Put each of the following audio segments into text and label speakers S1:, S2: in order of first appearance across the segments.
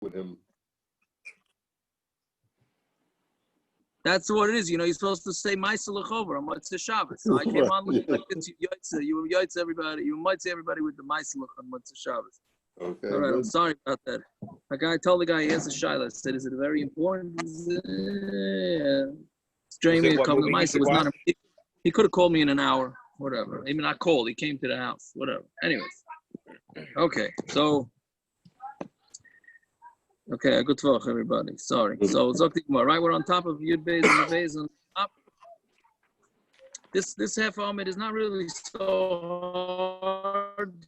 S1: with him.
S2: That's what it is. You're supposed to say Ma'aseh L'chover on Motzei Shabbos. So I came on looking like this. You Yaitz everybody. You might say everybody with the Ma'aseh L'chover on Motzei Shabbos.
S1: Okay.
S2: All right.
S1: Good.
S2: I'm sorry about that. A guy told the guy he has a shayla. I said, "Is it very important?" Strange me to come to Ma'aseh. It was not. He could have called me in an hour. Whatever. Even not called. He came to the house. Whatever. Anyways. Okay. So. Okay, good talk, everybody. Sorry. So, right, we're on top of Yud Beis and the Beis on top. This half Amud is not really so hard.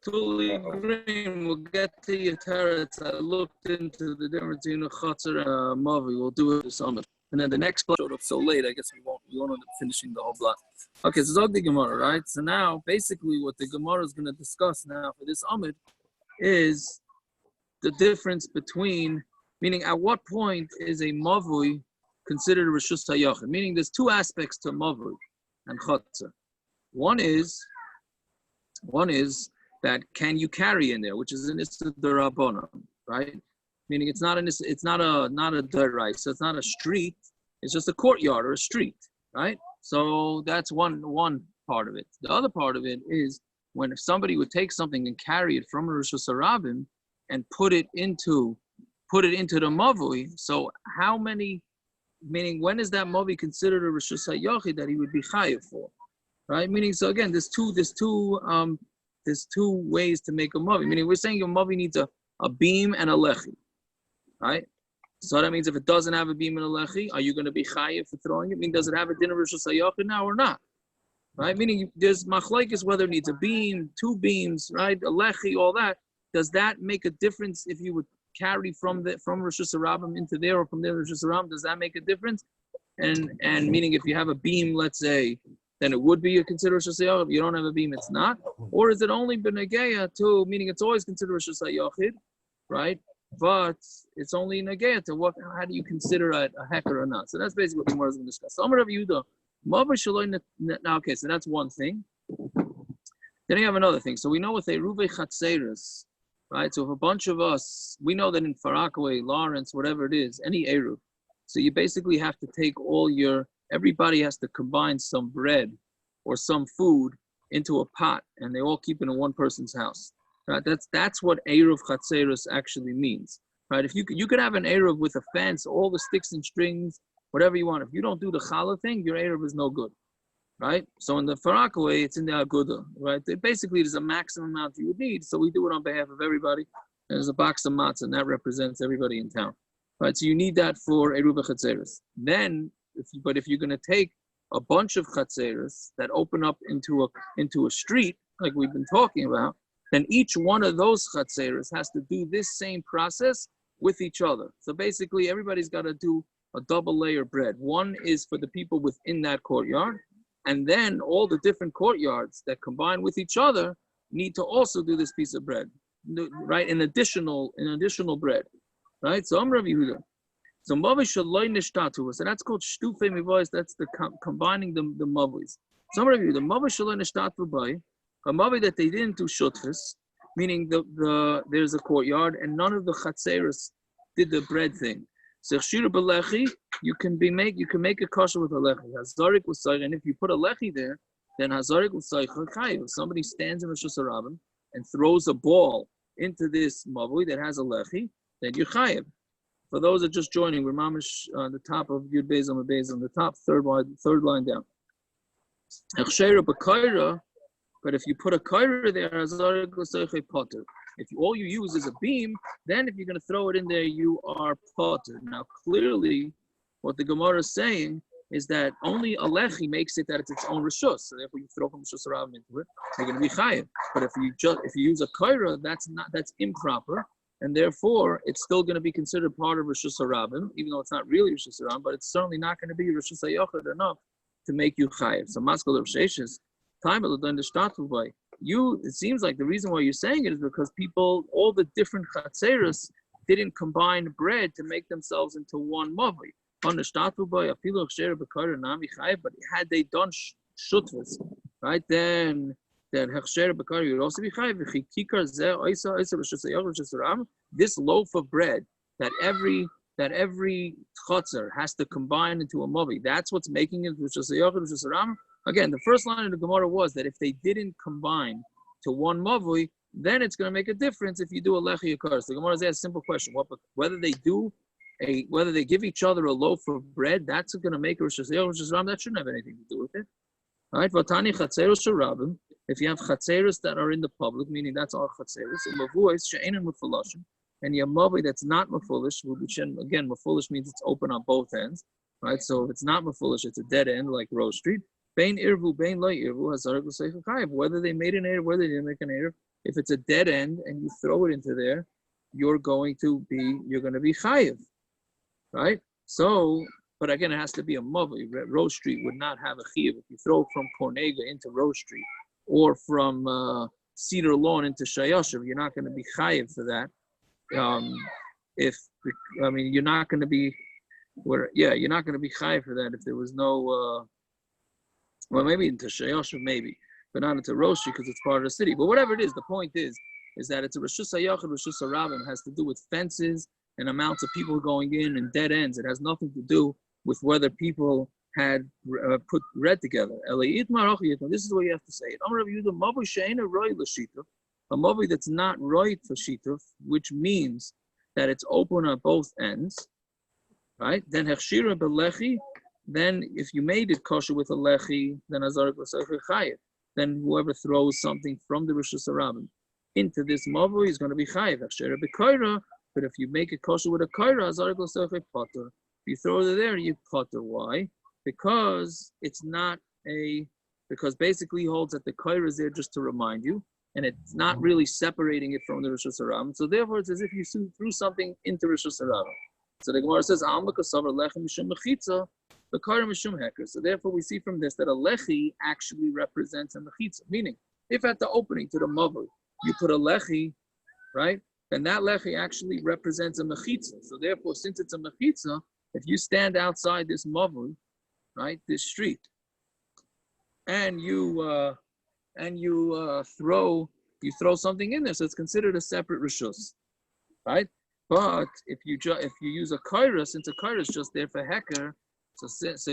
S2: Totally green. We'll get to your teretz. I looked into the difference between a chatzer and a mavui. We'll do it this Amud. And then the next block showed up so late, I guess we won't end up finishing the whole block. Okay, so Zog the Gemara, right? So now, basically, what the Gemara is going to discuss now for this Amud is the difference between, meaning at what point is a mavui considered a reshus hayachid? Meaning there's two aspects to mavui and chatzer. One is that can you carry in there, which is an issa d'Rabbanan, right? Meaning it's not a deraisa, so it's not a street, it's just a courtyard or a street, right? So that's one part of it. The other part of it is when if somebody would take something and carry it from a reshus harabim and put it into the mavui. So how many, meaning when is that mavui considered a reshus hayachid that he would be chayiv for, right? Meaning, so again, there's two ways to make a mavui. Meaning, we're saying your mavui needs a beam and a lechi, right? So that means if it doesn't have a beam and a lechi, are you going to be chayiv for throwing it? I mean, does it have a din of reshus hayachid now or not? Right? Meaning, there's machlokes whether it needs a beam, two beams, right? A lechi, all that. Does that make a difference if you would carry from reshus harabim into there or from there to reshus harabim? Does that make a difference? And meaning if you have a beam, let's say, then it would be considered reshus hayachid. If you don't have a beam, it's not. Or is it only benegeya to, meaning it's always considered reshus hayachid, right? But it's only negeya to what? How do you consider a hecker or not? So that's basically what the Gemara is going to discuss. So Amar Rav Yehuda, okay, so that's one thing. Then you have another thing. So we know with a Eruvin chatzeres, right? So if a bunch of us, we know that in Farakaway, Lawrence, whatever it is, any Eruv, so you basically have to take everybody has to combine some bread or some food into a pot, and they all keep it in one person's house, right? That's what Eruv Chatzeros actually means, right? If you could have an Eruv with a fence, all the sticks and strings, whatever you want. If you don't do the challah thing, your Eruv is no good. Right? So in the Farakaway, it's in the Aguda, right? Basically, there's a maximum amount you would need. So we do it on behalf of everybody. There's a box of matzah, and that represents everybody in town. Right? So you need that for Eruvin Chatzeres. Then, if you're going to take a bunch of Chatzeres that open up into a street, like we've been talking about, then each one of those Chatzeres has to do this same process with each other. So basically, everybody's got to do a double layer bread. One is for the people within that courtyard, and then all the different courtyards that combine with each other need to also do this piece of bread, right? An additional bread, right? So I'm Rav Yehuda. So mavui shaloi nishtatu. So that's called shtufe mivois. That's the combining the mavuis. So I'm Rav Yehuda. Mavui shaloi nishtatu by a mavui that they didn't do shutfus, meaning there's a courtyard and none of the chatzeros did the bread thing. So lechi, you can make a kosher with a lechi. Hazarik l'sayich, and if you put a lechi there, then hazarik l'sayich chayiv. If somebody stands in reshus harabim and throws a ball into this mavui that has a lechi, then you're chayiv. For those that are just joining, we're mamish on the top of Yud Beis on the top third line down. But if you put a kaira there, hazarik l'sayich potter. If all you use is a beam, then if you're going to throw it in there, you are potter. Now, clearly, what the Gemara is saying is that only a lechi makes it that it's its own reshus. So therefore, you throw from reshus harabim into it, you're going to be chayiv. But if you use a kaira, that's improper, and therefore it's still going to be considered part of reshus harabim, even though it's not really reshus harabim. But it's certainly not going to be reshus hayachid enough to make you chayiv. So maskal of reshus, time of the shtatu by. It seems like the reason why you're saying it is because all the different chatzeros didn't combine bread to make themselves into one mavui. But had they done shutvas, right, then then hechsher b'kari would also be chayiv. This loaf of bread that every chatzer has to combine into a mavui, that's what's making it reshus hayachid, reshus haram. Again, the first line of the Gemara was that if they didn't combine to one mavui, then it's going to make a difference if you do a lechi yakar. So the Gemara asks a simple question: whether they give each other a loaf of bread, that's going to make a reshus hayachid, reshus haram. That shouldn't have anything to do with it. All right, Vatani chatzeros sharabim. If you have chatzeros that are in the public, meaning that's all chatzeros, and mavuis she'enin mufulashim, and you have mavui that's not mafulish, which again mafulish means it's open on both ends, right? So if it's not mafulish, it's a dead end like Rose Street. Bain irvu, bain lo irvu, hazarik l'seicha chayiv. Whether they made an erev, whether they didn't make an erev, if it's a dead end and you throw it into there, you're going to be chayiv, right? So. But again, it has to be a mavui. Rose Street would not have a chiyuv. If you throw it from Cornega into Rose Street or from Cedar Lawn into Shayashav, you're not going to be chayiv for that. You're not going to be you're not going to be chayiv for that if there was no. Well, maybe into Shayashav, maybe, but not into Rose Street because it's part of the city. But whatever it is, the point is that it's a reshus hayachid, reshus harabim, has to do with fences and amounts of people going in and dead ends. It has nothing to do with whether people had put bread together. This is what you have to say. A mavui that's not right for shituf, which means that it's open on both ends, right? Then hechshira belechi. Then if you made it kosher with a lechi, then azarik l'seicha chayiv. Then whoever throws something from the reshus harabim into this mavui is going to be chayiv. Hechshira b'koira. But if you make it kosher with a kaira, azarik l'seicha potter. If you throw it there, you potter. Why? Because it's not because basically he holds that the kaira is there just to remind you, and it's not really separating it from the reshus haram. So therefore, it's as if you threw something into reshus haram. So the Gemara says, "Am l'kasavar lechem mishum mechitzos, the kaira mishum heker." So therefore, we see from this that a lechi actually represents a mechitzos. Meaning, if at the opening to the mavui you put a lechi, right? And that lechi actually represents a mechitzos. So therefore, since it's a mechitzos, if you stand outside this mavui, right, this street, and you throw something in there, so it's considered a separate reshus, right? But if you use a kaira, since a kaira is just there for heker, so since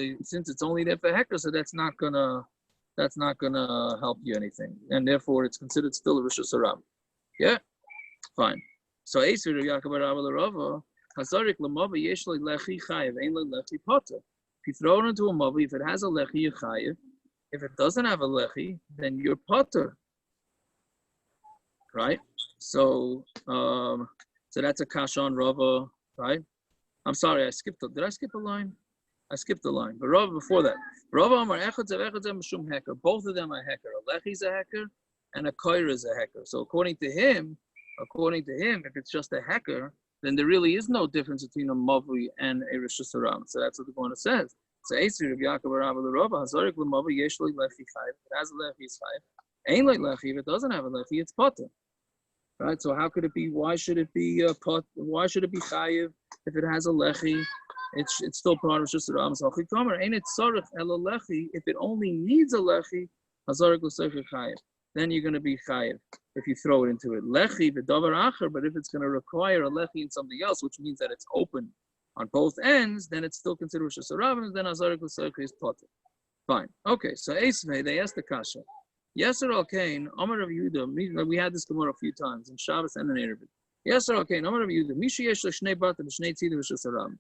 S2: it's only there for heker, so that's not gonna help you anything, and therefore it's considered still a reshus haram. Yeah. Fine. So if you throw it into a mavui, if it has a lechi, you're chayiv. If it doesn't have a lechi, then you're potter. Right? So that's a kasha on Rava, right? I'm sorry, did I skip a line? I skipped the line. But Rava before that. Rava Amar echad zev mishum heker. Both of them are heker. A lechi is a heker and a kaira is a heker. So according to him, if it's just a heker, then there really is no difference between a mavui and a reshus haram. So that's what the Gemara says. So Eisri Rabbi Yaakov Rabbi Rava Hazarik l'mavui yesh lo lechi chayiv. If it has a lechi, it's chayiv. Ain't like lechi. If it doesn't have a lechi, it's potter. Right. So how could it be? Why should it be pot? Why should it be chayiv if it has a lechi? It's still part of reshus haram. So chikamer ain't it sarich ela lechi. If it only needs a lechi, hazarik l'seicha chayiv. Then you're going to be chayiv if you throw it into it. Lechi v'davar acher, but if it's going to require a lechi in something else, which means that it's open on both ends, then it's still considered reshus haram, and then azarik l'seicha is potter. Fine. Okay, so Esmei, they asked the kasha. Yeser al-Kain, Amar Rav Yehuda, we had this Gemara a few times in Shabbos and in Eruvin. Yeser al-Kain, Amar Rav Yehuda, Misha yesh l'shnei batim b'shnei tzidin reshus haram.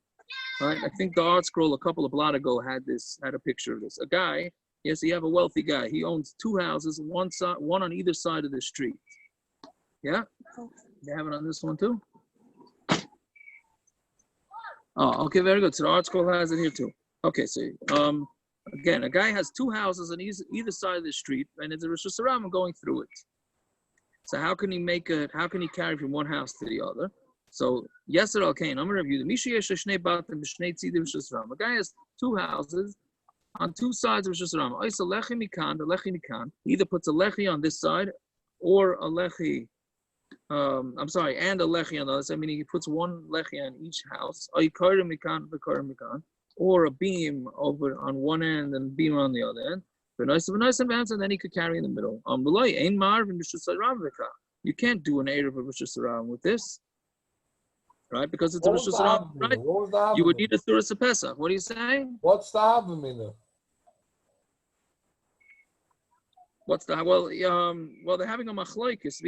S2: Right? I think the art scroll a couple of blot ago had a picture of this. A guy, yes, you have a wealthy guy. He owns two houses, one on either side of the street. Yeah? They have it on this one too? Oh, okay, very good. So the art scroll has it here too. Okay, so again, a guy has two houses on either side of the street, and it's a reshus haram going through it. So how can he carry from one house to the other? So yeser al-Kain, I'm going to review the Misha yesh shnei batim b'shnei tzidin reshus haram. A guy has two houses on two sides of reshus haram. Oisa lechi mikan, the lechi mikan. He either puts a lechi on this side or a lechi. And a lechi on the other side. Meaning he puts one lechi on each house. Or a beam over on one end and a beam on the other end. And then he could carry in the middle. You can't do an Erev of reshus haram with this, right? Because it's a reshus haram, right? You would need a Thuras of Pesach. What are you saying?
S1: What's the Havamina?
S2: What's the well? They're having a machlokes.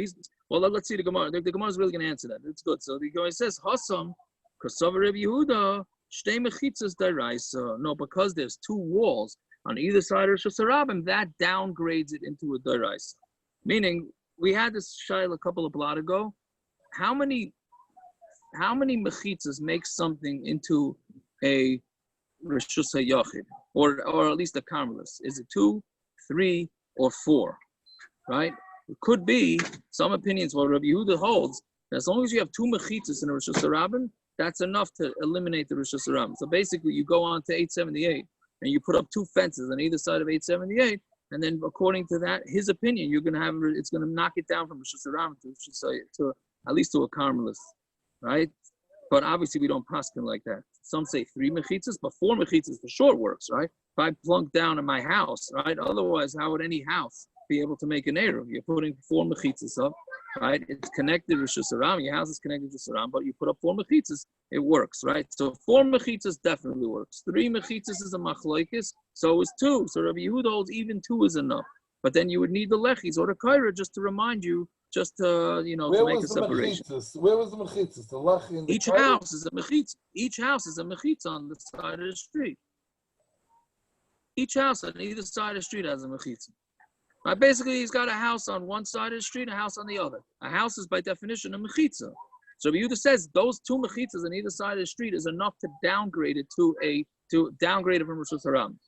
S2: Well, let's see the Gemara. The Gemara is really going to answer that. It's good. So the Gemara says Hasam Kasavar Reb Yehuda Shtei mechitzos daraisa. No, because there's two walls on either side of reshus harabim, that downgrades it into a daraisa. Meaning, we had this shayla a couple of blot ago. How many mechitzos make something into a reshus hayachid, or at least a karmelis? Is it 2, 3, or 4? Right? It could be some opinions. What Rabbi Yehuda holds, that as long as you have 2 mechitzos in a reshus harabim, that's enough to eliminate the reshus harabim. So basically, you go on to 878 and you put up 2 fences on either side of 878. And then, according to that, his opinion, it's going to knock it down from reshus haram to at least to a karmelis, right? But obviously, we don't paskin like that. Some say 3 mechitzos, but 4 mechitzos for sure works, right? If I plunk down in my house, right? Otherwise, how would any house be able to make an eruv? You're putting 4 mechitzos up, right? It's connected to reshus haram. Your house is connected to reshus haram, but you put up 4 mechitzos, it works, right? So 4 mechitzos definitely works. 3 mechitzos is a machlokes, so is 2. So Rabbi Yehuda holds even 2 is enough. But then you would need the lechis or the kaira just to remind you, just to to make a separation.
S1: Where was the mechitzos? The lechi and the
S2: Each house is a mechitzos. Each house is a mechitzos on the side of the street. Each house on either side of the street has a mechitzos. Right? Basically, he's got a house on one side of the street, a house on the other. A house is by definition a mechitzos. So Yehuda says those 2 mechitzos on either side of the street is enough to downgrade it to downgrade it from reshus haram.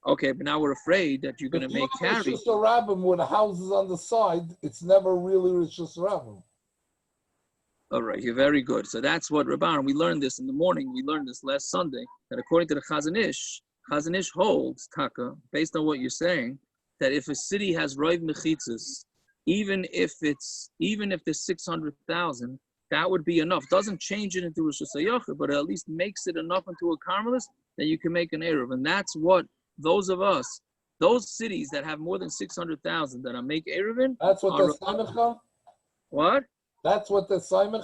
S2: Okay, but now we're afraid that you're going to make carry.
S1: Reshus harabim with the houses on the side, it's never really reshus harabim.
S2: All right, you're very good. So that's what Rabban, we learned this in the morning. We learned this last Sunday, that according to the Chazon Ish holds, Taka, based on what you're saying, that if a city has roiv mechitzos, even if there's 600,000, that would be enough. Doesn't change it into a reshus hayachid, but it at least makes it enough into a karmelis that you can make an eruv. And that's what those cities that have more than 600,000 that are make eruvin.
S1: That's what they're Simon.
S2: What?
S1: That's what they're Simon.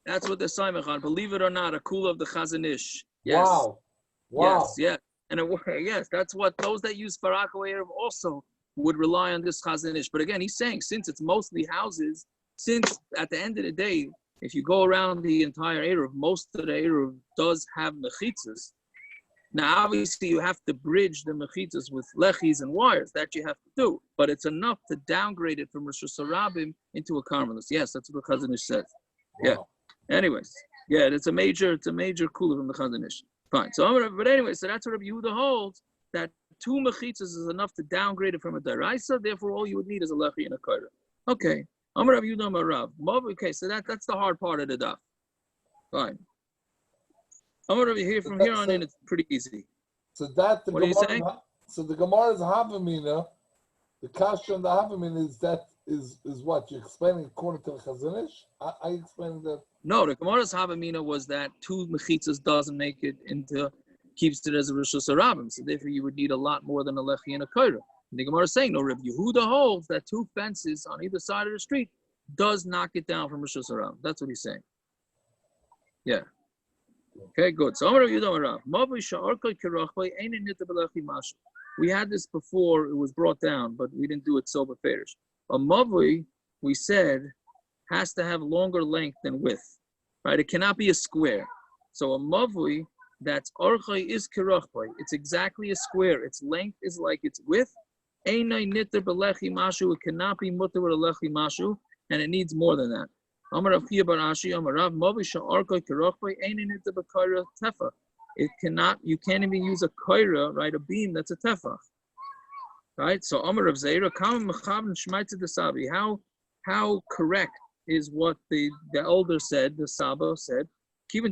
S2: That's what they're Simon. Believe it or not, a kula of the Chazon Ish. Yes.
S1: Wow.
S2: Yes. And yes, that's what those that use Faraka Erev also would rely on this Chazon Ish. But again, he's saying since it's mostly houses, since at the end of the day, if you go around the entire Erev, most of the Erev does have mechitzos. Now, obviously, you have to bridge the mechitzos with lechis and wires. That you have to do. But it's enough to downgrade it from reshus harabim into a karmelis. Yes, that's what the Chazon Ish says. Wow. Yeah. Anyways, yeah, it's a major kula from the Chazon Ish. Fine. So, but anyway, so that's what Rabbi Yehuda holds, that 2 mechitzos is enough to downgrade it from a daraisa. Therefore, all you would need is a lechi and a kaira. Okay. Amar Rabbi Yehuda Amar Rav. Okay, so that's the hard part of the daf. Fine. Amar Rabbi here from here on in, it's pretty easy.
S1: So that the
S2: what are you saying?
S1: So the Gemara's havamina, the kasha and the havamina is what you're explaining according to the Chazon Ish. I explained that. No,
S2: the Gemara's havamina was that 2 mechitzos doesn't make it keeps it as a reshus harabim. So therefore, you would need a lot more than a lechi and a kaira. And the Gemara is saying, no, Rabbi Yehuda holds that 2 fences on either side of the street does knock it down from reshus harabim. That's what he's saying. Yeah. Okay, good. So we had this before, it was brought down, but we didn't do it sober fairish. A mavui, we said, has to have longer length than width, right? It cannot be a square. So a mavui that's orchai is kirachbai. It's exactly a square. Its length is like its width. Einai nitter belechi mashu. It cannot be mutter with a lechi mashu, and it needs more than that. Amar Rav Chia bar Ashi, Amar Rav Mavi sha'arkai kirachbai einai nitter b'kaira tefa. It cannot. You can't even use a kaira, right? A beam that's a tefach, right? So Amar Rav Zeira, kam mechavn shmaitze desabi. How correct is what the elder said, the Saba said? Since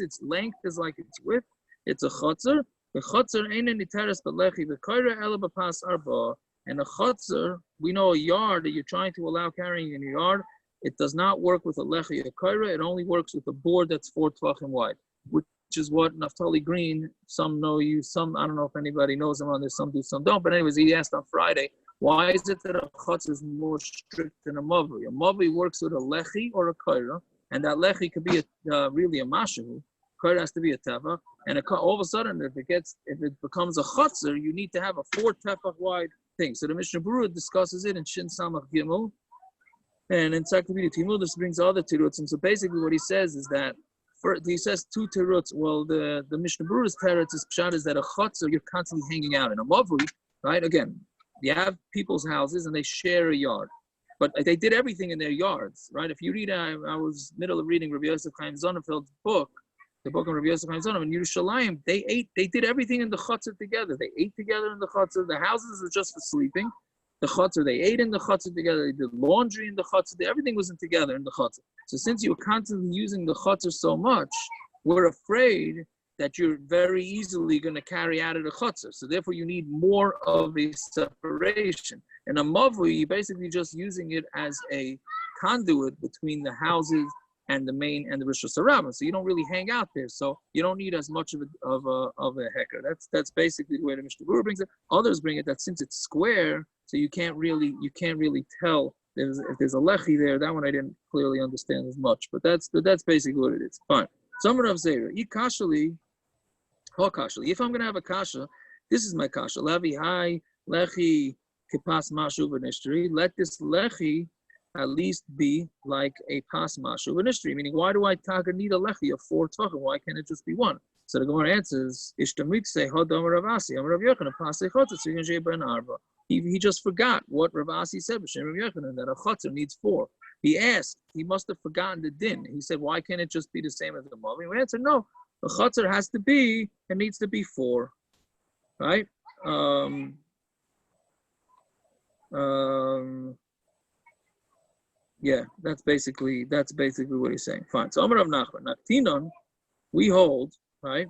S2: its length is like its width, it's a chatzer. The chatzer ain't any teres but lechi. The kaira elaba pas arba. And a chatzer, we know a yard that you're trying to allow carrying in your yard, it does not work with a lechi, a kaira. It only works with a board that's 4 tefachim wide, which which is what Naftali Green, some know you, some, I don't know if anybody knows him on this, some do, some don't. But anyways, he asked on Friday, why is it that a chatzer is more strict than a mavui? A mavui works with a lechi or a kaira, and that lechi could be really a mashahu. Kaira has to be a tefach, and all of a sudden, if it becomes a chatzer, you need to have a 4 tefach wide thing. So the Mishnah Berurah discusses it in Shin Samach Gimel, and in Tzakavita Timur, this brings other tiruts. And so basically, what he says is that he says 2 tiruts. Well, the Mishnah Berurah's teretz is pshat is that a chatzer you're constantly hanging out in. A mavui, right? Again, you have people's houses and they share a yard, but they did everything in their yards, right? If you read, I was middle of reading Rabbi Yosef Chaim Zonnefeld's book, the book on Rabbi Yosef Chaim Zonnefield in Yerushalayim. They did everything in the chatzer together. They ate together in the chatzer. The houses were just for sleeping. The chatzer, they ate in the chatzer together. They did laundry in the chatzer. Everything was together in the chatzer. So since you were constantly using the chatzer so much, we're afraid that you're very easily going to carry out of the chatzer. So therefore, you need more of a separation. And a mavui, you're basically just using it as a conduit between the houses and the main and the reshus harabim. So you don't really hang out there. So you don't need as much of a hecker. That's basically the way the Mishnah Berurah brings it. Others bring it that since it's square, so you can't really tell if there's a lechi there. That one I didn't clearly understand as much, but that's basically what it is. Fine. Some of Zera, if I'm gonna have a kasha, this is my kasha. Lavi hai lechi kipas mashu v'nishtri. Let this lechi at least be like a pas mashu v'nishtri. Meaning, why do I need a lechi of 4 tefachim? Why can't it just be 1? So the Gemara answers, Ishtamitse hodam Ravasi, Rav Yochanan pasei chatzer ben arba. He just forgot what Ravasi said, B'Shem Rav Yochanan, that a chatzer needs 4. He asked, he must have forgotten the din. He said, why can't it just be the same as the mavui? We answered, no, the chatzer it needs to be 4, right? Yeah, that's basically what he's saying. Fine. So Amar Rav Nachman, Naktinon, we hold, right?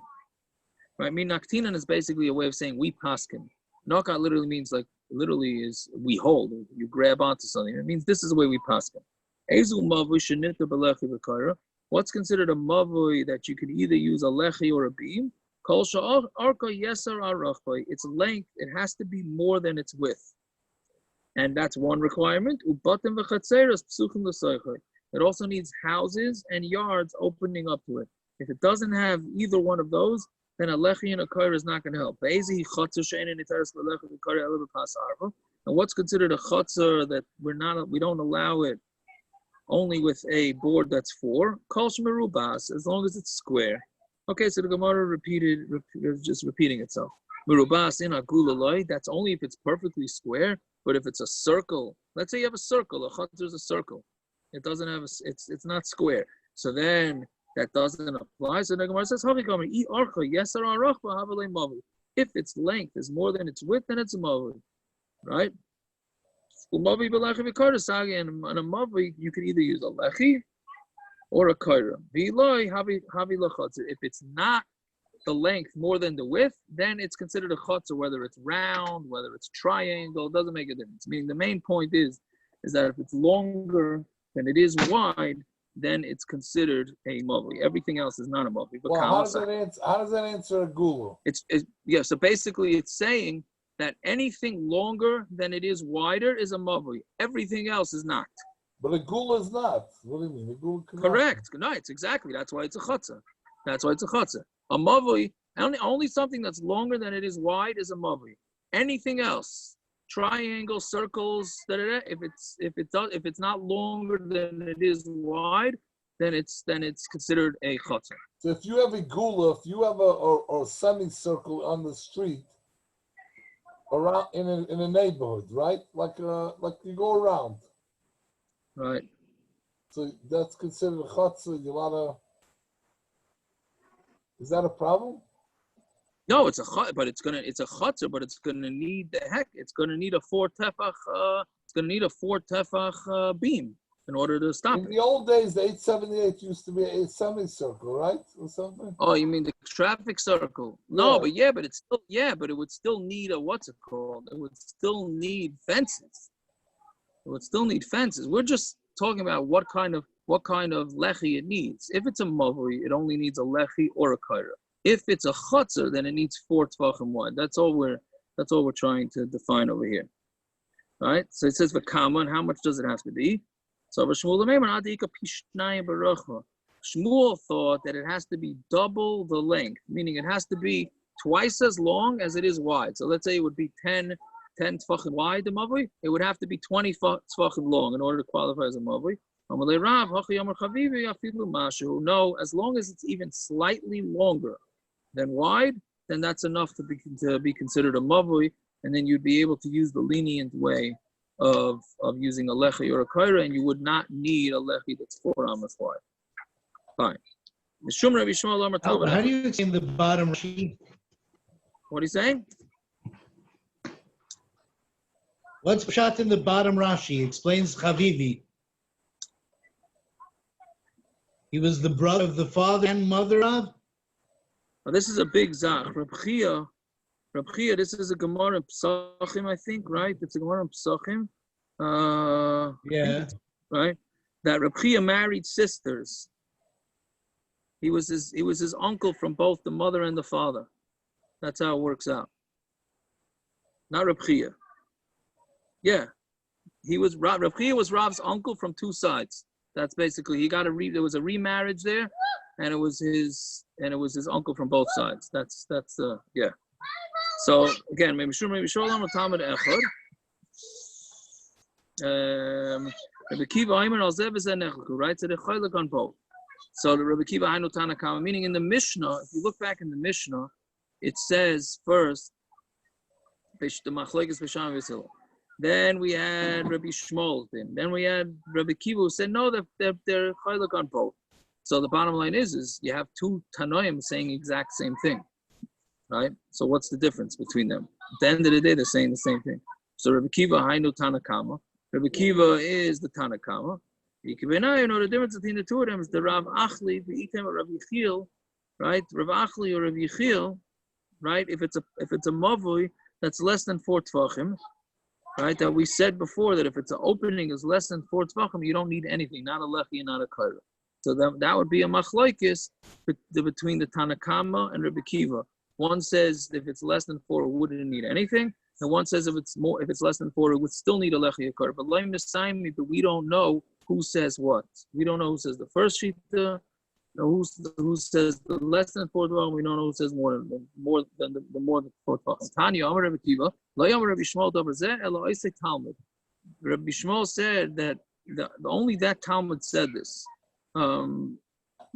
S2: Right. I mean, Naktinon is basically a way of saying we paskin. Nakat literally means literally is we hold. You grab onto something. It means this is the way we paskin. Ezu mavui shenita b'lechi v'kaira. What's considered a mavui that you could either use a lechi or a beam? Kol arka yesar arachbay. Its length, it has to be more than its width. And that's one requirement. It also needs houses and yards opening up to it. If it doesn't have either one of those, then a lechi and a kaira is not going to help. And what's considered a chatzer that we don't allow it only with a board that's 4? As long as it's square. Okay, so the Gemara just repeating itself. Merubas in agulaloi, that's only if it's perfectly square. But if it's a circle, let's say you have a circle, a chatzer is a circle. It doesn't have it's not square. So then that doesn't apply. So the Gemara says, if its length is more than its width, then it's a mavui, right? And a mavui, you can either use a lechi or a kaira. If it's not the length more than the width, then it's considered a chatzer, whether it's round, whether it's triangle, it doesn't make a difference. Meaning the main point is that if it's longer than it is wide, then it's considered a mavui. Everything else is not a mavui.
S1: Well, how does that answer a gula?
S2: Yeah, so basically it's saying that anything longer than it is wider is a mavui. Everything else is not.
S1: But a gula is not. What do you mean? A gula
S2: correct. Good night. Exactly. That's why it's a chatzer. A mavui, only something that's longer than it is wide is a mavui. Anything else, triangles, circles, if it's not longer than it is wide, then it's considered a chatzer.
S1: So if you have a gula, if you have a semicircle on the street around in a neighborhood, right? Like you go around.
S2: Right.
S1: So that's considered a chatzer. Is that a problem?
S2: No, it's a chatzer, but it's gonna need it's gonna need a 4 tefach. It's gonna need a 4 tefach beam in order to stop it.
S1: In the old days, the 878 used to be a semicircle, right, or something.
S2: Oh, you mean the traffic circle? No, yeah. but it would still need a what's it called? It would still need fences. We're just talking about what kind of what kind of lechi it needs. If it's a mavui, it only needs a lechi or a kaira. If it's a chatzer, then it needs 4 tefachim wide. That's all we're trying to define over here. All right? So it says v'kama, and how much does it have to be? So Shmuel thought that it has to be double the length, meaning it has to be twice as long as it is wide. So let's say it would be 10 tefachim wide, the mavui. It would have to be 20 tefachim long in order to qualify as a mavui. No, as long as it's even slightly longer than wide, then that's enough to be considered a mavui, and then you'd be able to use the lenient way of using a lechi or a kaira, and you would not need a lechi that's 4 amos wide. Fine.
S3: How do you explain the bottom Rashi?
S2: What are you saying?
S3: What's pshat in the bottom Rashi? Explains Chavivi. He was the brother of the father and mother of?
S2: Well, this is a big zach. Reb Chia, this is a Gemara in Pesachim, I think, right? It's a Gemara in Pesachim.
S3: Yeah.
S2: Right? That Reb Chia married sisters. He was his uncle from both the mother and the father. That's how it works out. Not Reb Chia. Yeah. Reb Chia was Rav's uncle from 2 sides. That's basically, there was a remarriage there, and it was his uncle from both sides. That's yeah. So again, maybe Sholem or Talmud Echad. Rabbi Kiva Aimer al Zev is right? So the chaylik on both. So the Rabbi Kiva Hainu Tanakama, meaning in the Mishnah, if you look back in the Mishnah, it says first, then we had Rabbi Shmuel, then we had Rabbi Kiva who said no, they're chaylik on both. So the bottom line is you have 2 Tanoim saying exact same thing, right? So what's the difference between them? At the end of the day, they're saying the same thing. So Rabbi Kiva Hainu Tanakama. Rabbi Kiva is the Tanakama. You know the difference between the 2 of them is the Rav Achli, the Item or Rav Yechiel, right? Rav Achli or Rav Yechiel, right? If it's a mavui that's less than 4 tefachim, right? That we said before that if it's an opening is less than 4 tefachim, you don't need anything, not a lechi and not a kaira. So that would be a machlokes between the Tanakama and Rabbi Kiva. One says if it's less than 4, it wouldn't need anything. And one says if it's less than 4, it would still need a lechi or kaira. But we don't know who says what. We don't know who says the first shita, who says the less than 4 tefachim. We don't know who says more than 4 tefachim. Tanya Amar Rabbi Kiva, Lo Yamar Rabbi Shmuel Davar Zeh Elo Isei Talmud. Rabbi Shmuel said that only that Talmud said this. I'm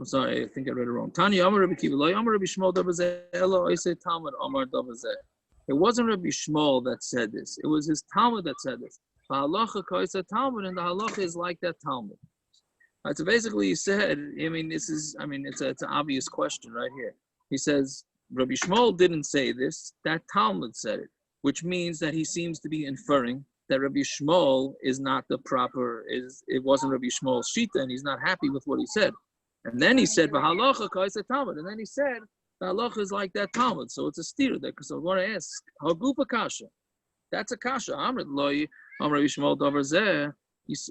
S2: sorry, I think I read it wrong. Tanya Amar Rabbi Kiva, Lo Yamar Rabbi Shmuel Davar Zeh Elo Isei Talmud Amar Davar Zeh. It wasn't Rabbi Shmuel that said this. It was his Talmud that said this. Halacha kaisa Talmud, and the halacha is like that Talmud. Right, so basically, he said, it's an obvious question right here. He says Rabbi Shmuel didn't say this. That Talmud said it, which means that he seems to be inferring that Rabbi Shmuel is not the proper. It wasn't Rabbi Shmuel's shita, and he's not happy with what he said. And then he said v'halacha kaisa Talmud, and then he said the halacha is like that Talmud. So it's a steer there. So I'm going to ask hagufa kasha. That's a kasha. Amrit loy. Rabbi Shmuel Davar Zeh.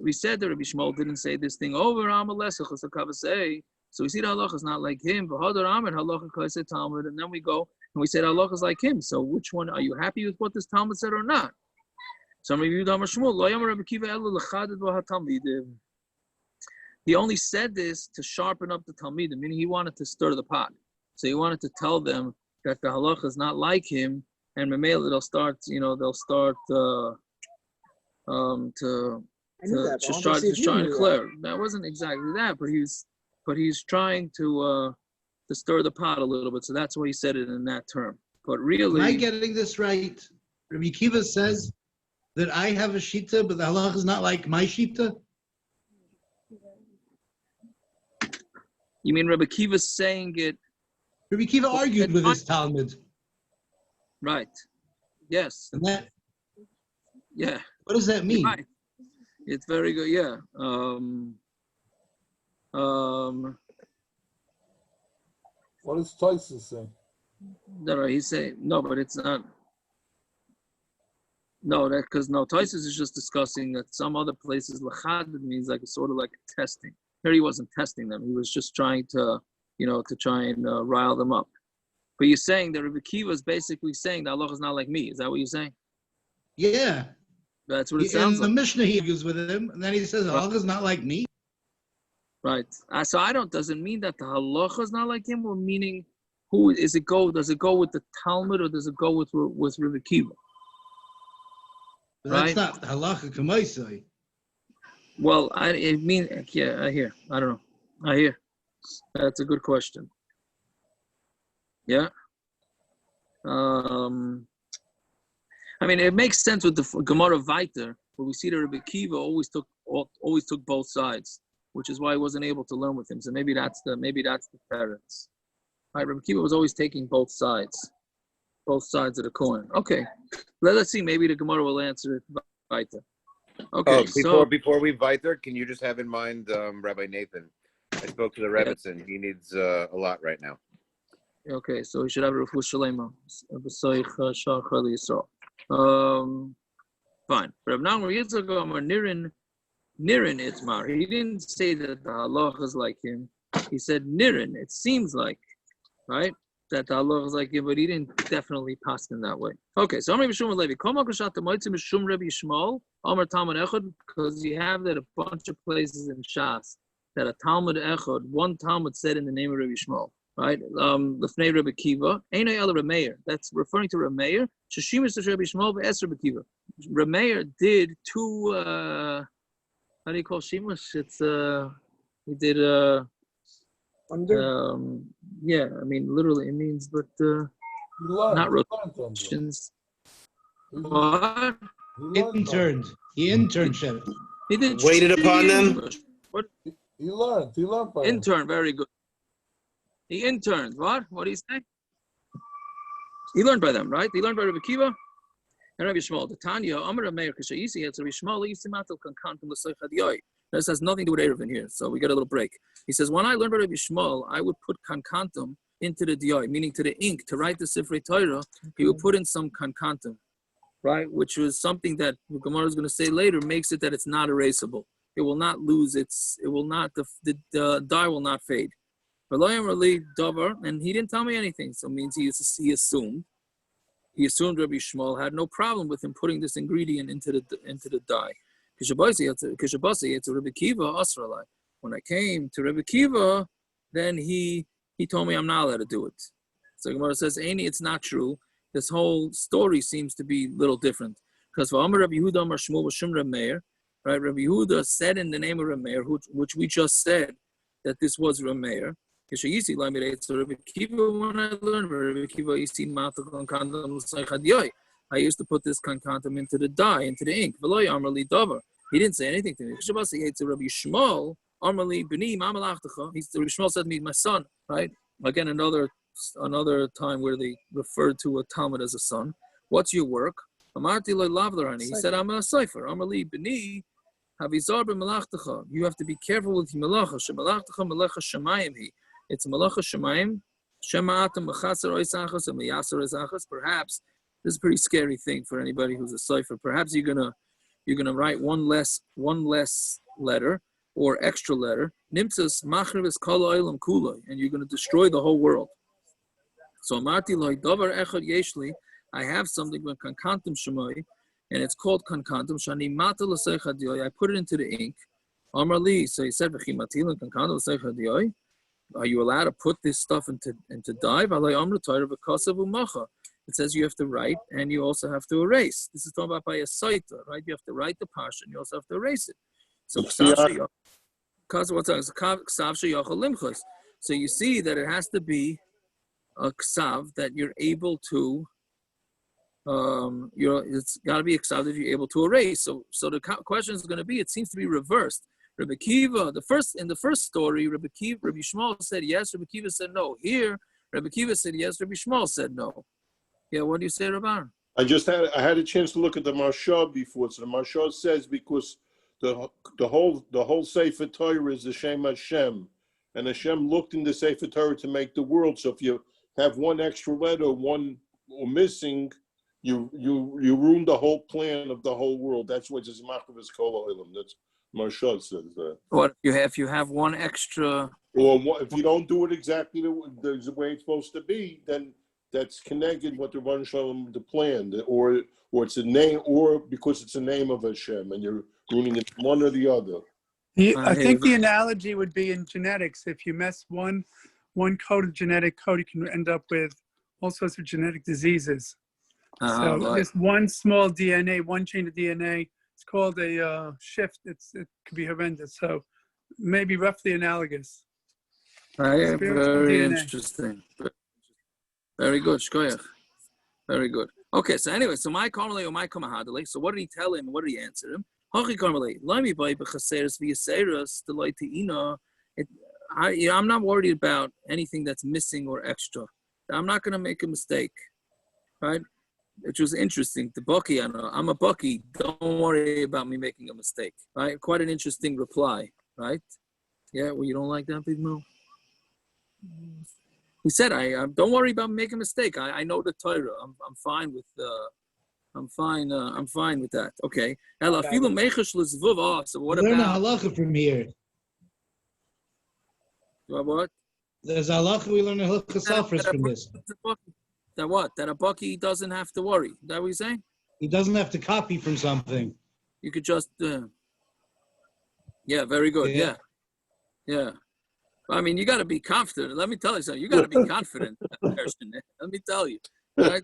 S2: We said that Rabbi Shmuel didn't say this thing over Amalesach. So we see the halacha is not like him. And then we go and we said halacha is like him. So which one are you happy with what this Talmud said or not? So he only said this to sharpen up the Talmidim, meaning he wanted to stir the pot. So he wanted to tell them that the halacha is not like him, and Memela they'll start just trying to clear. That wasn't exactly that, but he's trying to stir the pot a little bit. So that's why he said it in that term. But really,
S3: am I getting this right? Rabbi Kiva says that I have a shita, but the halacha is not like my shita.
S2: You mean Rabbi Kiva saying it?
S3: Rabbi Kiva argued with his Talmud.
S2: Right. Yes.
S3: And that.
S2: Yeah.
S3: What does that mean?
S2: Right. It's very good. Yeah.
S1: What does Tyson say?
S2: No, he's saying no, but it's not. No, because Tyson is just discussing that some other places lechad means like sort of like testing. Here he wasn't testing them. He was just trying to, to try and rile them up. But you're saying that Rabbi Akiva is basically saying that Allah is not like me. Is that what you're saying?
S3: Yeah.
S2: That's what it sounds
S3: In
S2: like.
S3: the Mishnah, he argues with him, and then he says, Allah is not like me.
S2: Right. So doesn't mean that the halacha is not like him, or meaning does it go with the Talmud, or does it go with Rabbi Akiva?
S3: But that's not halacha k'maisai.
S2: Well, I hear. I don't know. I hear. That's a good question. Yeah. It makes sense with the Gemara Vayter, where we see that Rabbi Akiva always took both sides, which is why he wasn't able to learn with him. So maybe that's the parents. Right, Rabbi Akiva was always taking both sides of the coin. Okay, let's see. Maybe the Gemara will answer it Vayter. Okay.
S4: Before we Vayter, can you just have in mind, Rabbi Nathan? I spoke to the Rebbitzin. He needs a lot right now.
S2: Okay, so he should have a reshus shalema. Fine. But now we're Nirin Itmar. He didn't say that the halacha is like him. He said Nirin. It seems like, right, that the halacha is like him, but he didn't definitely pass in that way. Okay, so I'm Rabbi Shmuel Levi. Because you have that a bunch of places in Shas that a Talmud Echad, one Talmud said in the name of Rabbi Shmuel. Right, Lefnei Rabbi Akiva, Einay El Rabbi Meir. That's referring to Rabbi Meir. Shashimis to Rabbi Shmuel, v'es Rabbi Akiva. Rabbi Meir did two. How do you call shimush? It's he did yeah, literally it means, but not rotations. What?
S3: He interned. He internship.
S2: He did
S4: waited upon them.
S2: What?
S1: He learned. By
S2: intern, very good. He interned. What? What do you say? He learned by them, right? He learned by Rabbi Akiva and Rabbi Shmuel. The Tanya, Amar Meir, Kishayisi, it's Rabbi Shmuel, Yisimatel Kankantum L'Soichadiyoi. This has nothing to do with Eruvin here, so we get a little break. He says, when I learned by Rabbi Shmuel, I would put kankantum into the diyoi, meaning to the ink, to write the Sifrei Torah, he would put in some kankantum, right? Which was something that the Gemara is going to say later, makes it that it's not erasable. It will not lose the dye will not fade. And he didn't tell me anything, so it means he assumed Rabbi Shmuel had no problem with him putting this ingredient into the dye. It's Rabbi Akiva Asralai. When I came to Rabbi Akiva, then he told me I'm not allowed to do it. So Gemara says, Aini, it's not true. This whole story seems to be a little different. Because Rabbi Yehuda Amar Shmuel B'Shem Rabbi Meir, right? Rabbi Yehuda said in the name of Rabbi Meir, which we just said that this was Rabbi Meir. So Rabbi Akiva, when I learned Rabbi Akiva, I used to put this kankantum into the dye, into the ink. He didn't say anything to me. Rabbi Shmuel, Rabbi Shmuel said to me, my son, right? Again, another time where they referred to a Talmud as a son. What's your work? He said, I'm a cipher. You have to be careful with malacha. It's malacha shemayim. Perhaps this is a pretty scary thing for anybody who's a cipher. Perhaps you're gonna write one less letter or extra letter. Nimtzas machribes kol olam kuloi, and you're gonna destroy the whole world. So amarti loy davar echad yeshli. I have something with kankantum shemai, and it's called kankantum shani mata l'seichadiyoi. I put it into the ink. Amarli, so he said v'chimatil kankantum l'seichadiyoi. Are you allowed to put this stuff into dye? It says you have to write and you also have to erase. This is talking about by a saita, right? You have to write the parsha and you also have to erase it. So you see that it has to be a ksav that you're able to. It's got to be a ksav that you're able to erase. So the question is going to be. It seems to be reversed. Rabbi Akiva, in the first story, Rabbi Shmuel said yes, Rabbi Akiva said no. Here, Rabbi Akiva said yes, Rabbi Shmuel said no. Yeah, what do you say, Rabbi?
S5: I had a chance to look at the Marsha before. So the Marsha says because the whole Sefer Torah is the Shem Hashem, and Hashem looked in the Sefer Torah to make the world. So if you have one extra letter, one or missing, you ruin the whole plan of the whole world. That's what is Machravas Kol Olam. Marshal says that.
S2: What if you have one extra?
S5: Or if you don't do it exactly the way it's supposed to be, then that's connected with the Ron Shalom, the plan, or it's a name, or because it's a name of Hashem, and you're ruining it one or the other.
S6: I think the analogy would be in genetics. If you mess one code of genetic code, you can end up with all sorts of genetic diseases. So
S2: Right.
S6: just one small DNA, one chain of DNA, it's called a shift. It could be horrendous. So maybe roughly analogous.
S2: Very
S6: DNA.
S2: interesting. Very good, Shkoyach. Very good. Okay, so anyway, so my Karmelei or my Kamahadale. So what did he tell him? What did he answer him? Hachi Karmelei, Lami by Bechaseres via Seras, the Leiti. I'm not worried about anything that's missing or extra. I'm not going to make a mistake, right? Which was interesting. The Bucky, I know, I'm a Bucky. Don't worry about me making a mistake, right? Quite an interesting reply, right? Yeah, well, you don't like that, Big Mo? He said, "I don't worry about making a mistake. I know the Torah. I'm fine with I'm fine with that. Okay. So what
S3: Learn a
S2: about
S3: halacha from here.
S2: what?
S3: There's a halacha we learn a halacha safras from this.
S2: That what? That a Bucky doesn't have to worry. Is that what you're saying?
S3: He doesn't have to copy from something.
S2: You could just yeah, very good.
S3: Yeah.
S2: Yeah. I mean, you got to be confident. Let me tell you something. You got to be confident. Let me tell you. Right?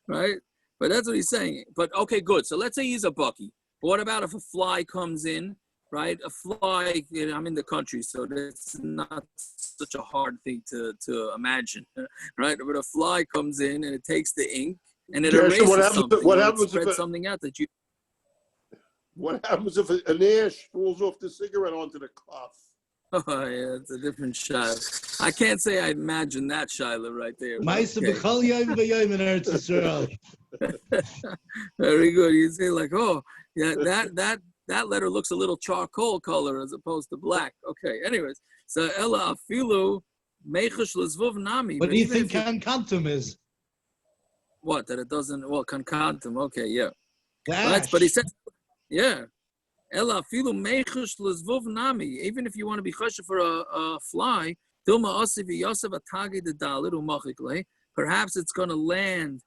S2: Right? But that's what he's saying. But okay, good. So let's say he's a Bucky. But what about if a fly comes in, right? A fly, I'm in the country, so that's not such a hard thing to imagine, right? But a fly comes in and it takes the ink and it erases something.
S5: What happens
S2: if
S5: something
S2: out that you...
S5: What happens if an ash falls off the cigarette onto the cloth?
S2: Oh, yeah, it's a different Shiloh. I can't say I imagine that Shiloh right there. Very good. You say like, oh, yeah, that letter looks a little charcoal color as opposed to black. Okay, anyways. So Ella Afilu Mechitzos Lezvuv Nami.
S3: What do you think Kankantum is?
S2: What? That it doesn't, well, Kankantum. Okay, yeah.
S3: Right,
S2: but he says, yeah. Ella Afilu Mechitzos Lezvuv Nami. Even if you want to be chashiv for a fly, perhaps it's going to land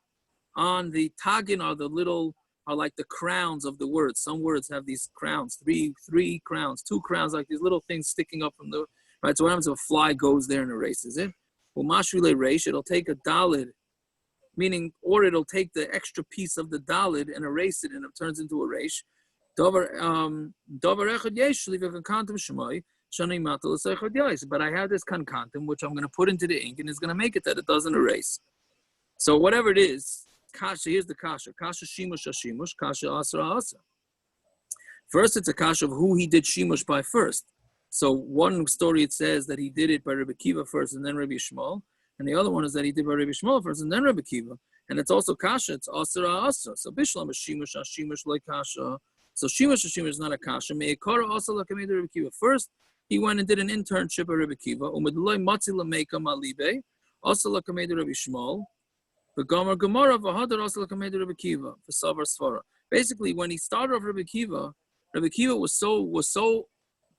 S2: on the tagin, or the little, are like the crowns of the words. Some words have these crowns, three crowns, 2 crowns, like these little things sticking up from the, right? So what happens if a fly goes there and erases it? Well, mashrile reish, it'll take a dalid, meaning, or it'll take the extra piece of the dalid and erase it, and it turns into a reish. But I have this kankantum, which I'm going to put into the ink, and it's going to make it that it doesn't erase. So whatever it is, kasha, here's the kasha. Kasha shimush hashimush, kasha asra asa. First, it's a kasha of who he did shimush by first. So one story, it says that he did it by Rabbi Kiva first and then Rabbi Shmuel. And the other one is that he did by Rabbi Shmuel first and then Rabbi Kiva. And it's also kasha, it's asra asa. So bishlam is shimush hashimush like kasha. So shimush hashimush is not a kasha. Me'ekara also like Rabbi Kiva. First, he went and did an internship at Rabbi Kiva. Umedloi matzi lameika malibe. Also like Rabbi Shmuel. Basically, when he started off Rabbi Kiva was so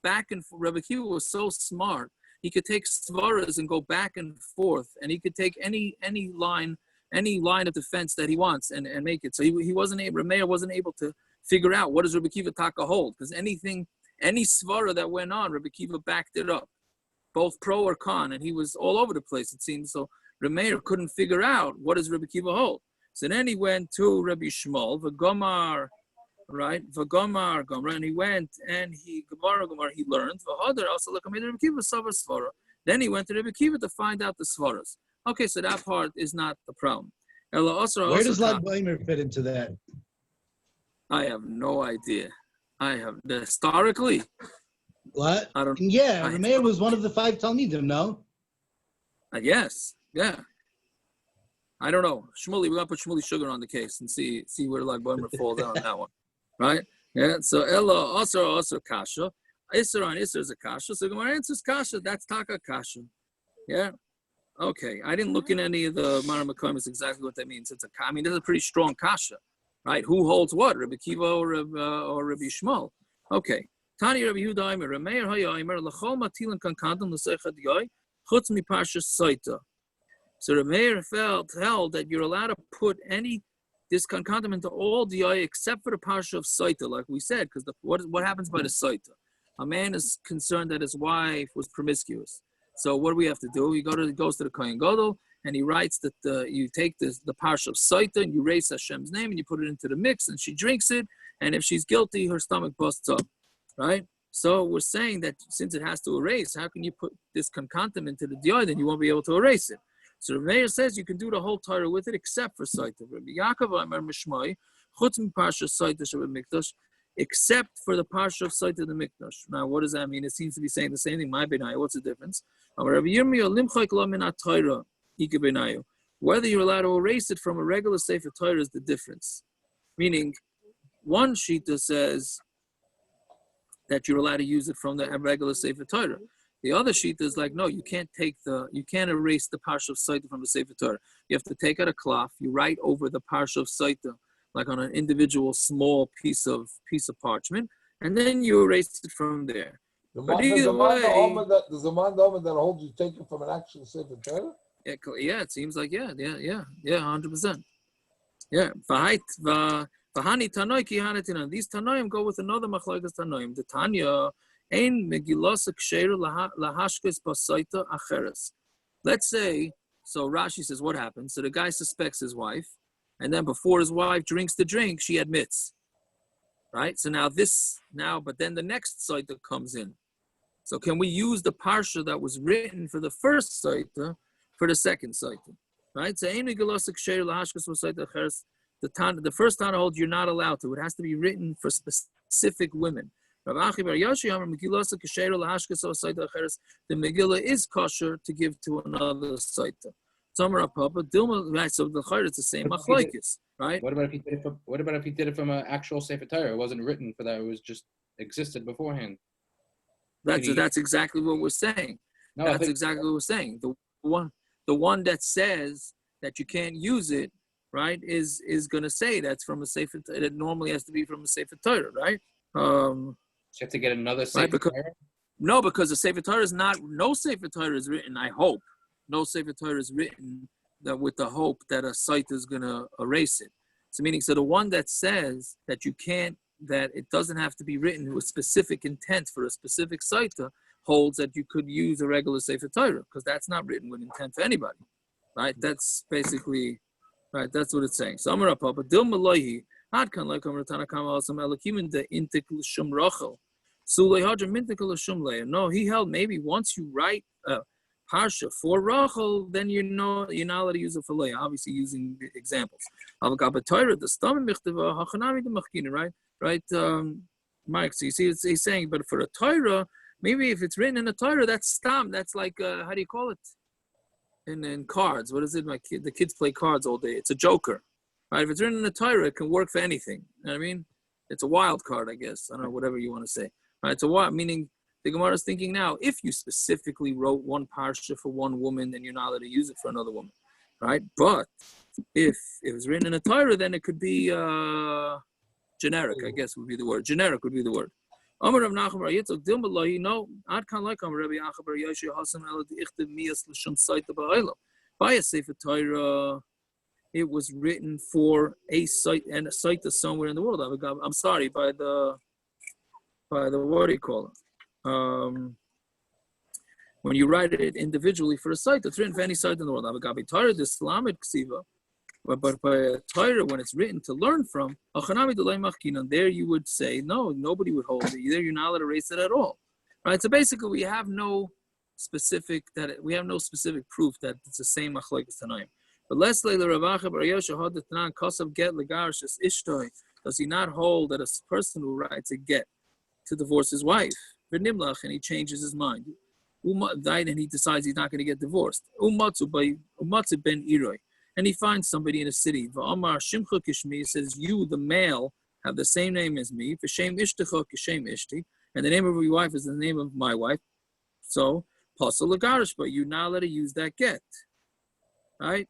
S2: back and forth. Rabbi Kiva was so smart. He could take svaras and go back and forth, and he could take any line of defense that he wants and make it. So he wasn't able. Rameir wasn't able to figure out what does Rabbi Kiva taka hold, because any svara that went on, Rabbi Kiva backed it up, both pro or con, and he was all over the place, it seems. So Rameir couldn't figure out what does Rabbi Kiva hold. So then he went to Rabbi Shmuel, V'gomar, right? V'gomar, and he went and he learned. Then he went to Rabbi Kiva to find out the svaras. Okay, so that part is not the problem.
S3: Where does Lag Baimer fit into that?
S2: I have no idea. Historically.
S3: What?
S2: I don't.
S3: Yeah, Rameir was one of the 5 Talmidim, no?
S2: Yes. Yeah. I don't know. Shmuley, we're gonna put Shmuley Sugar on the case and see where Lag Baimer falls out on that one. Right? Yeah. So Ella Asar Kasha. Isser on Isser is a Kasha. So Gemara answers Kasha. That's Taka Kasha. Yeah. Okay. I didn't look in any of the Mara Mekomis exactly what that means. That's a pretty strong Kasha. Right? Who holds what? Rabbi Kiva or Rabbi Shmuel? Okay. Tani Rabbi Yehuda Aimer, Rameir Haya Aimer, Lachol Matilan Kankantam L'Seichad Yoy, Chutz Mi Parshas Saita. So Rameir held that you're allowed to put this kankantam into all Yoy except for the Parsha of Saita, like we said, because what happens by the Saita? A man is concerned that his wife was promiscuous. So what do we have to do? He goes to the Kohen Gadol, and he writes that you take the Parsha of Saita and you raise Hashem's name and you put it into the mix and she drinks it, and if she's guilty, her stomach busts up, right? So we're saying that since it has to erase, how can you put this kankantam into the Yoy? Then you won't be able to erase it. So the mayor says you can do the whole Torah with it except for Saita. Rabbi Yaakov Amar Mishmai, Chutz Mi Parsha Saita Shabbat Mikdash, except for the Parsha of Saita the Mikdash. Now, what does that mean? It seems to be saying the same thing. My Benayu, what's the difference? Rabbi Yirmiyah Limchayk La Min HaTorah Ika Benayu. Whether you're allowed to erase it from a regular Sefer Torah is the difference. Meaning, one Shita says that you're allowed to use it from the regular Sefer Torah. The other sheet is like, no, you can't erase the Parsha of Saita from the Sefer Torah. You have to take out a cloth, you write over the Parsha of Saita, like on an individual small piece of parchment, and then you erase it from there.
S1: There's a man that holds you take it from an actual Sefer Torah?
S2: Yeah, it seems like, yeah, 100%. Yeah, Vahani Tanoi ki Hanatina. These Tanoim go with another Machlokes Tanoim. The Tanya, Ein Megillas Ksheira Lahashkes Basaita Acheres. Let's say, so Rashi says, what happens? So the guy suspects his wife, and then before his wife drinks the drink, she admits. Right? So but then the next Saita comes in. So can we use the Parsha that was written for the first Saita for the second Saita? Right? So Ein Megillas Ksheira Lahashkes Basaita Acheres. The first Tana holds you're not allowed to. It has to be written for specific women. The Megillah is kosher to give to another Saita. So the Chayr is the same machlokes, right?
S7: What about if he did it from an actual Sefer Torah? It wasn't written for that. It was just existed beforehand.
S2: That's exactly what we're saying. No, that's exactly what we're saying. The one that says that you can't use it, right, is going to say that's from a Sefer. It normally has to be from a Sefer Torah, right?
S7: So you have to get another Sefer Torah?
S2: No, because the Sefer Torah is not. No Sefer Torah is written. I hope no Sefer Torah is written that with the hope that a site is going to erase it. So meaning, so the one that says that you can't, that it doesn't have to be written with specific intent for a specific site holds that you could use a regular Sefer Torah because that's not written with intent for anybody, right? That's basically. Right, that's what it's saying. So Amar Papa Dil Malahi Had Kan like Amar Tanakama Asam Elakim the Intik L'Shum Rachel. Sulei Hadra Mintik L'Shum Leia. No, he held maybe once you write a Parsha for Rachel, then you're not allowed to use it for Leia. Obviously, using the examples. Avagaba Torah the Stam Michteva Hachanami the Machkina. Right, Mike. So you see, he's saying, but for a Torah, maybe if it's written in a Torah, that's Stam. That's like how do you call it? In cards, what is it? The kids play cards all day. It's a joker, right? If it's written in a Torah, it can work for anything. You know what I mean? It's a wild card, I guess. I don't know, whatever you want to say. Right? So what? Meaning the Gemara is thinking now, if you specifically wrote one parsha for one woman, then you're not allowed to use it for another woman, right? But if it was written in a Torah, then it could be generic. I guess would be the word. Generic would be the word. Amar Rav Nachum Bar Yitzchak Dilmalahi, no, Ad Kan like Amar Rabbi Yaakov Bar Yoshi Hasan Ela Dichted Miyas L'Shum Saita Ba'Olam. By a Sefer Torah, it was written for a site and a site somewhere in the world. I'm sorry, by the what do you call it? When you write it individually for a site, it's written for any site in the world. Avagabi Torah, the Islamic Ksiva. But by a Torah, when it's written to learn from, there you would say, no, nobody would hold it. Either you're not allowed to erase it at all. Right? So basically, we have no specific proof that it's the same machlokes tanaim. But let's lay the Ravacha Bar Yosha had the Tanan Kosav get legarshus ishtoi. Does he not hold that a person who writes a get to divorce his wife, v'nimlach, and he changes his mind, died and he decides he's not going to get divorced, umatzu ben iroi, and he finds somebody in a city. V'amar shimcha kishmi, says, you, the male, have the same name as me. V'shem ishtecha kishem ishti, and the name of your wife is the name of my wife. So pasal legarish, but you're not allowed to use that get, right?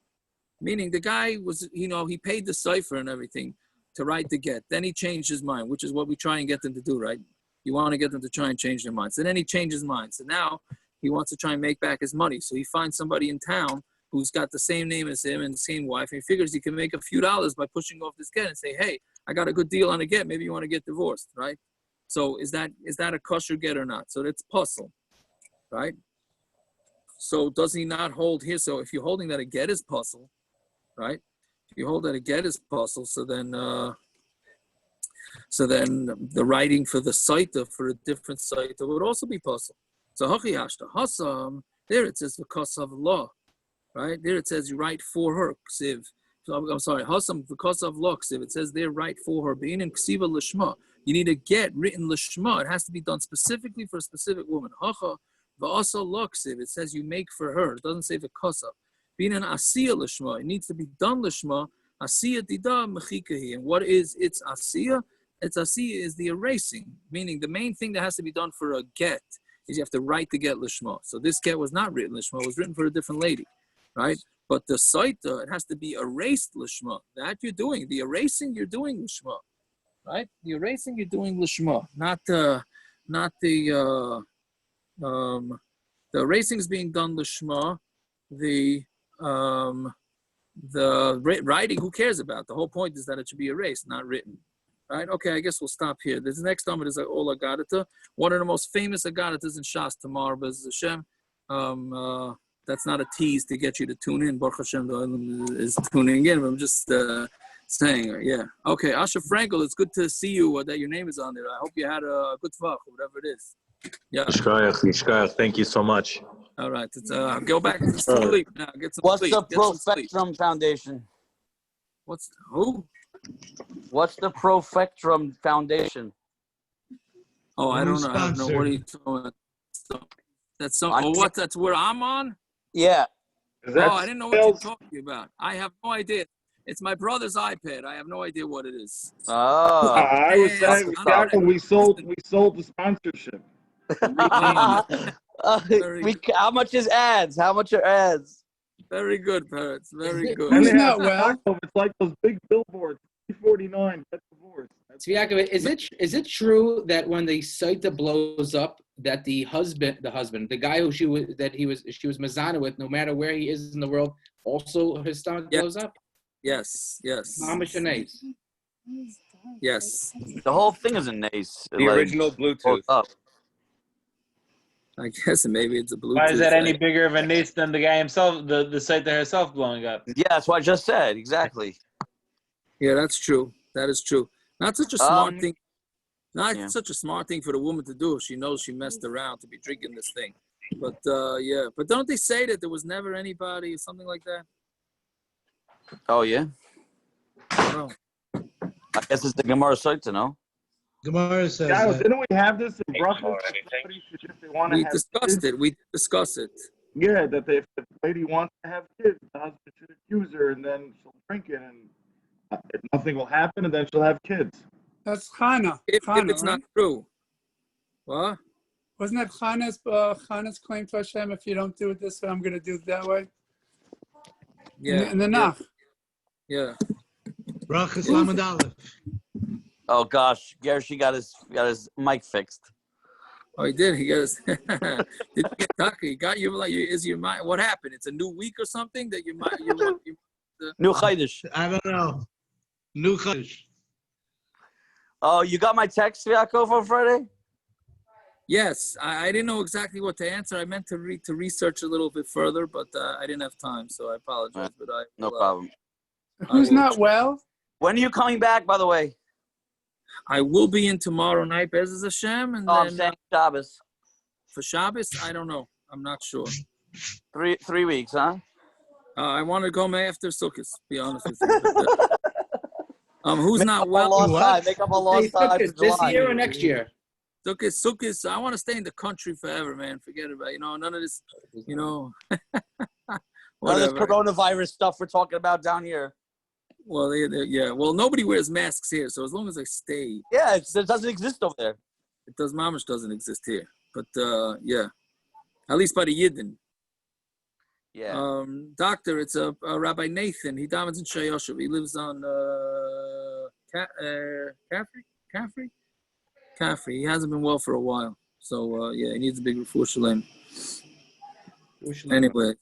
S2: Meaning the guy was, he paid the cipher and everything to write the get. Then he changed his mind, which is what we try and get them to do, right? You want to get them to try and change their minds. And then he changes his mind. So now he wants to try and make back his money. So he finds somebody in town who's got the same name as him and the same wife. And he figures he can make a few dollars by pushing off this get and say, hey, I got a good deal on a get. Maybe you want to get divorced, right? So is that a kosher get or not? So that's puzzle, right? So does he not hold here? So if you're holding that a get is puzzle, right? If you hold that a get is puzzle, so then the writing for the saita for a different saita would also be puzzle. So hachiyashta hasam, there it says because of law, right? There it says you write for her ksiv. I'm sorry, hasam because of law ksiv. It says there write for her. Being in ksiva lishma, you need a get written lishma. It has to be done specifically for a specific woman. Hacha v'asa law ksiv. It says you make for her. It doesn't say v'kosav. Being an asiya lishma, it needs to be done lishma. Asiya dida mechikahi. And what is its asiya? Its asiya is the erasing, meaning the main thing that has to be done for a get is you have to write the get lishma. So this get was not written lishma; it was written for a different lady, right? But the saita, it has to be erased lishma. That you're doing. The erasing you're doing lishma, right? The erasing you're doing lishma, not the erasing is being done lishma. The writing, who cares about? The whole point is that it should be erased, not written. Right? Okay, I guess we'll stop here. This next Amud is Ola Agadata, one of the most famous Agadatas in Shas tomorrow, Bez Hashem. That's not a tease to get you to tune in. Baruch Hashem is tuning in. I'm just saying, yeah. Okay, Asha Frankel, it's good to see you, that your name is on there. I hope you had a good fuck, whatever it is. Yeah.
S8: Yishkayach, thank you so much.
S2: All right, go back to sleep now. Get some
S9: What's
S2: sleep.
S9: the
S2: Get some sleep.
S9: Profectrum Foundation?
S2: Who?
S9: What's the Profectrum Foundation?
S2: Oh, I don't know. I don't know what are you talking about. That's some. Oh, what? That's where I'm on.
S9: Yeah.
S2: I didn't know what you're talking about. I have no idea. It's my brother's iPad. I have no idea what it is.
S9: Oh.
S10: I was saying, we sold the sponsorship.
S9: How much is ads? How much are ads?
S2: Very good, Parrots. Very good.
S6: Who's not well?
S10: It's like those big billboards. 349. Get divorced.
S7: Tzviakov, is it true that when the saita blows up, that the husband, the guy who she was mazana with, no matter where he is in the world, also his stomach blows up?
S2: Yes.
S7: Mamish and Ace.
S2: Yes.
S9: The whole thing is a nace.
S4: The original Bluetooth.
S9: Up.
S2: I guess maybe it's a Bluetooth.
S11: Why is that any bigger of a nace than the guy himself, the saita herself blowing up?
S9: Yeah, that's what I just said. Exactly.
S2: Yeah, that's true. That is true. Not such a smart thing. Such a smart thing for the woman to do if she knows she messed around to be drinking this thing. But yeah. But don't they say that there was never anybody or something like that?
S9: Oh yeah.
S2: I don't know.
S9: I guess it's the Gemara Saita, no?
S3: Gemara says.
S10: Guys, didn't we have this in Brussels?
S2: We discussed it. We discussed it.
S10: Yeah, that if the lady wants to have kids, the husband should accuse her, and then she'll drink it, and nothing will happen, and then she'll have kids.
S6: That's Chana.
S2: If it's not true. What?
S6: Wasn't that Chana's claim to Hashem? If you don't do it this way, I'm going to do it that way.
S2: Yeah.
S6: In the Nach.
S2: Yeah.
S3: Brachas Lamed Aleph.
S9: Oh gosh, Gershi got his mic fixed.
S2: Oh, he did. He got his. Did you get Tucker? He got you. Like, is your mind? What happened? It's a new week or something that you might.
S9: New Chaydish.
S3: I don't know. New Chaydish.
S9: Oh, you got my text, Yaakov, on Friday?
S2: Yes, I didn't know exactly what to answer. I meant to research a little bit further, but I didn't have time, so I apologize. But
S9: no problem.
S6: Who's not well?
S9: When are you coming back, by the way?
S2: I will be in tomorrow night, Bez Hashem, and then
S9: I'm saying Shabbos.
S2: For Shabbos, I don't know. I'm not sure.
S9: 3 weeks, huh?
S2: I want to go after Sukkot, to be honest with you. Who's
S9: Make
S2: not well?
S9: Make up a lost time for
S7: this
S9: July.
S7: year or next year?
S2: Sukkot. I want to stay in the country forever, man. Forget about it. None of this.
S9: None of this coronavirus stuff we're talking about down here.
S2: Well, yeah. Well, nobody wears masks here, so as long as I stay.
S9: Yeah, it doesn't exist over there.
S2: It does. Mamish doesn't exist here, but yeah, at least by the Yidden.
S9: Yeah.
S2: Doctor, it's a Rabbi Nathan. He davens in Shayoshav. He lives on Caffrey. Caffrey. He hasn't been well for a while. So, yeah, he needs a big refuah shalem. Anyway,